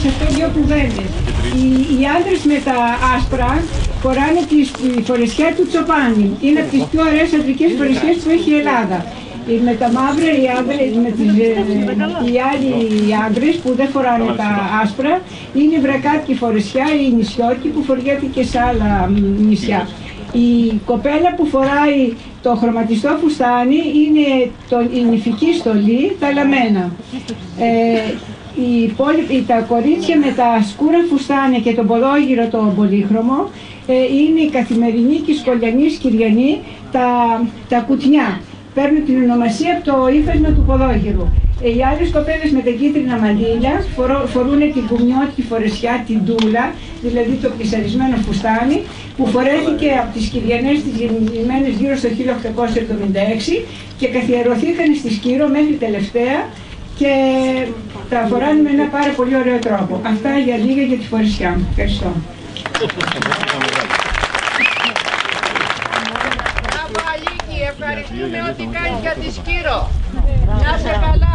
σε αυτό δύο κουβέντες. Οι άντρες με τα άσπρα φοράνε τη φορεσιά του Τσοπάνη. Είναι από τις πιο ωραίες αντρικές φορεσιές που έχει η Ελλάδα. Με τα μαύρα οι άλλοι άντρες που δεν φοράνε τα άσπρα είναι η βρακάτικη φορεσιά ή η νησιώτικη που φοριέται και σε άλλα νησιά. Η κοπέλα που φοράει το χρωματιστό φουστάνι είναι η νηφική στολή, τα λαμμένα. Τα κορίτσια με τα σκούρα φουστάνια και τον ποδόγυρο το πολύχρωμο είναι η καθημερινή και η σκολιανή σκυριανή, τα κουτνιά. Παίρνουν την ονομασία από το ύφασμα του ποδόγυρου. Οι άλλες κοπέλες με τα κίτρινα μαντίλια φορούν την κουμιώτικη φορεσιά, την τούλα, δηλαδή το πλυσαρισμένο φουστάνι, που φορέθηκε από τις Κυριανές τις γεννημένες γύρω στο 1876 και καθιερωθήκαν στη Σκύρο μέχρι τελευταία και τα φοράνε με ένα πάρα πολύ ωραίο τρόπο. Αυτά για λίγα για τη φορεσιά μου. Ευχαριστώ. Ευχαριστούμε ό,τι κάνεις για τη Σκύρο. Να είσαι καλά.